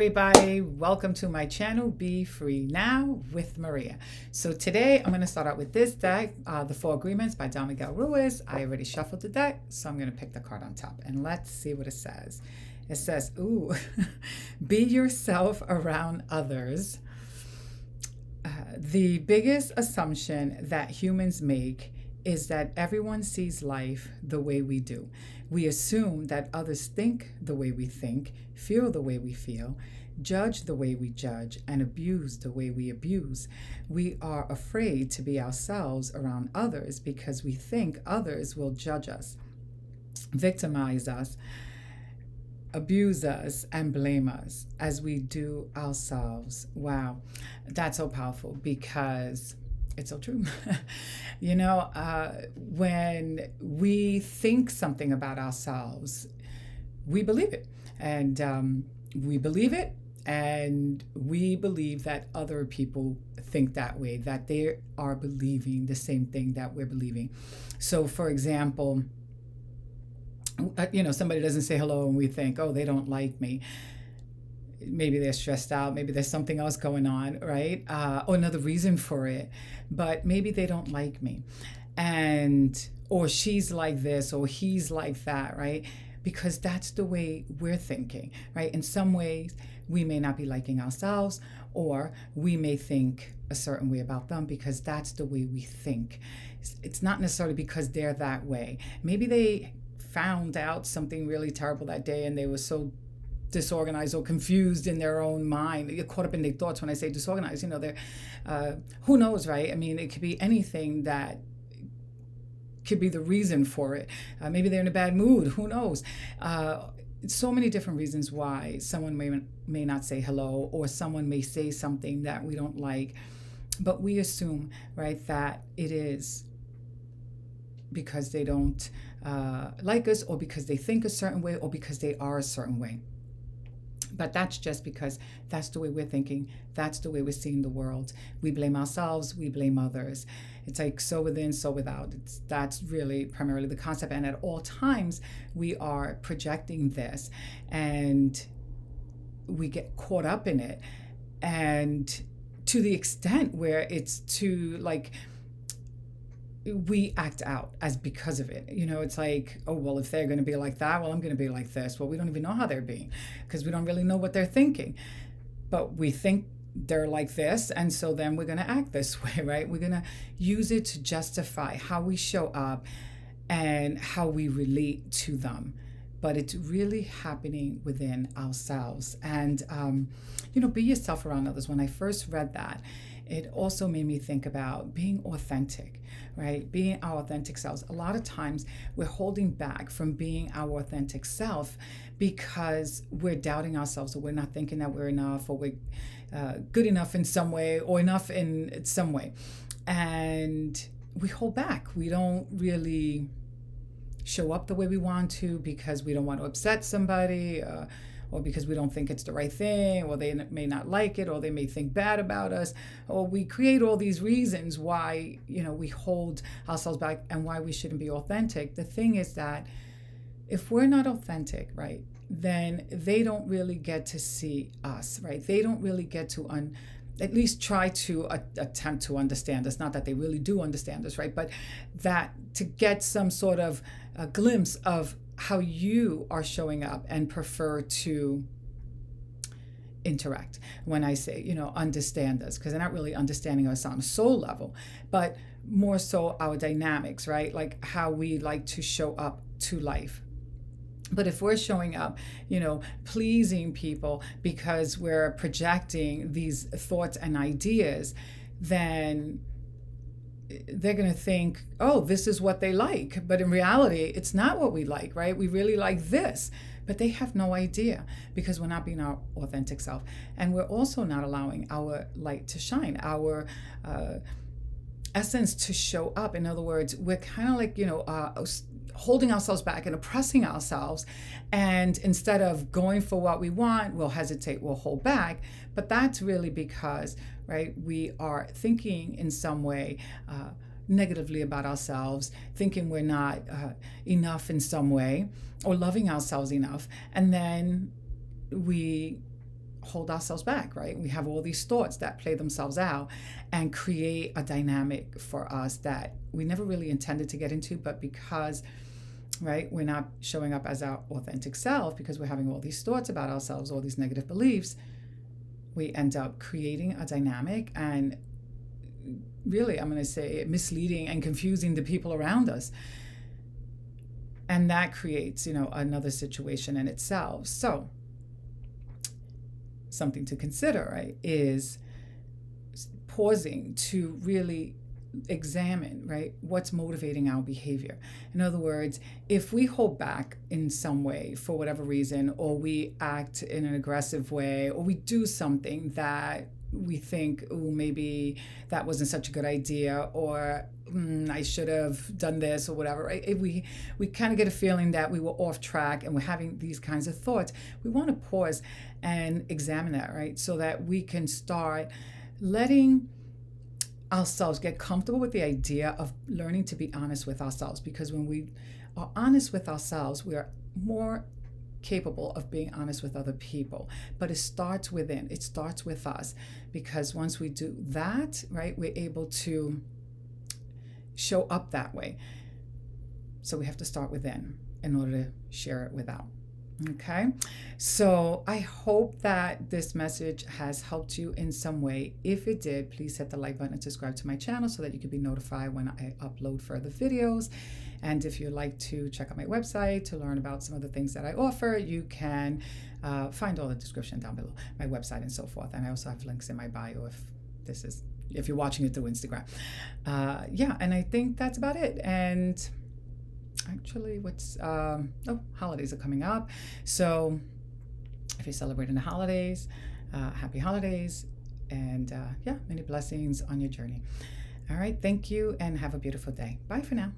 Everybody, welcome to my channel, Be Free Now with Maria. So today I'm going to start out with this deck, The Four Agreements by Don Miguel Ruiz. I already shuffled the deck, so I'm going to pick the card on top and let's see what it says. It says, ooh, be yourself around others. The biggest assumption that humans make is that everyone sees life the way we do. We assume that others think the way we think, feel the way we feel, judge the way we judge, and abuse the way we abuse. We are afraid to be ourselves around others because we think others will judge us, victimize us, abuse us, and blame us as we do ourselves. Wow, that's so powerful because it's so true. When we think something about ourselves, we believe it. And we believe it, and we believe that other people think that way, that they are believing the same thing that we're believing. So, for example, somebody doesn't say hello and we think, oh, they don't like me. Maybe they're stressed out. Maybe there's something else going on, right? Or another reason for it. But maybe they don't like me. Or she's like this, or he's like that, right? Because that's the way we're thinking, right? In some ways, we may not be liking ourselves, or we may think a certain way about them because that's the way we think. It's not necessarily because they're that way. Maybe they found out something really terrible that day and they were so disorganized or confused in their own mind. You're caught up in their thoughts. When I say disorganized, they're, who knows, right? I mean, it could be anything that could be the reason for it. Maybe they're in a bad mood. Who knows? So many different reasons why someone may not say hello, or someone may say something that we don't like. But we assume, right, that it is because they don't like us, or because they think a certain way, or because they are a certain way. But that's just because that's the way we're thinking. That's the way we're seeing the world. We blame ourselves. We blame others. It's like so within, so without. That's really primarily the concept. And at all times, we are projecting this. And we get caught up in it. And to the extent where it's to like, we act out as because of it. It's like, oh, well, if they're going to be like that, well, I'm going to be like this. Well, we don't even know how they're being because we don't really know what they're thinking. But we think they're like this, and so then we're going to act this way, right? We're going to use it to justify how we show up and how we relate to them. But it's really happening within ourselves. And, be yourself around others. When I first read that, it also made me think about being authentic, right? Being our authentic selves. A lot of times we're holding back from being our authentic self because we're doubting ourselves, or we're not thinking that we're enough, or we're good enough in some way, or enough in some way. And we hold back. We don't really show up the way we want to because we don't want to upset somebody, or because we don't think it's the right thing, or they may not like it, or they may think bad about us, or we create all these reasons why, we hold ourselves back and why we shouldn't be authentic. The thing is that if we're not authentic, right, then they don't really get to see us, right? They don't really get to at least try to attempt to understand us. Not that they really do understand us, right? But that to get some sort of a glimpse of how you are showing up and prefer to interact. When I say, understand us, because they're not really understanding us on a soul level, but more so our dynamics, right? Like how we like to show up to life. But if we're showing up, pleasing people because we're projecting these thoughts and ideas, then they're going to think, oh, this is what they like. But in reality, it's not what we like, right? We really like this. But they have no idea because we're not being our authentic self. And we're also not allowing our light to shine, our essence to show up. In other words, we're kind of like, holding ourselves back and oppressing ourselves. And instead of going for what we want, we'll hesitate, we'll hold back. But that's really because, right, we are thinking in some way negatively about ourselves, thinking we're not enough in some way, or loving ourselves enough. And then we hold ourselves back, right? We have all these thoughts that play themselves out and create a dynamic for us that we never really intended to get into, but because, right, we're not showing up as our authentic self, because we're having all these thoughts about ourselves, all these negative beliefs, we end up creating a dynamic and really, I'm going to say, misleading and confusing the people around us. And that creates, another situation in itself. So something to consider, right, is pausing to really examine, right, what's motivating our behavior. In other words, if we hold back in some way for whatever reason, or we act in an aggressive way, or we do something that we think, oh, maybe that wasn't such a good idea, or I should have done this, or whatever, right? If we kind of get a feeling that we were off track and we're having these kinds of thoughts, we want to pause and examine that, right? So that we can start letting ourselves get comfortable with the idea of learning to be honest with ourselves. Because when we are honest with ourselves, we are more capable of being honest with other people. But it starts within, it starts with us. Because once we do that, right, we're able to show up that way. So we have to start within in order to share it without. Okay, so I hope that this message has helped you in some way. If it did, please hit the like button and subscribe to my channel so that you can be notified when I upload further videos. And if you'd like to check out my website to learn about some of the things that I offer, you can find all the description down below, my website and so forth. And I also have links in my bio if you're watching it through Instagram. And I think that's about it. And actually, holidays are coming up. So if you're celebrating the holidays, happy holidays, and many blessings on your journey. All right, thank you, and have a beautiful day. Bye for now.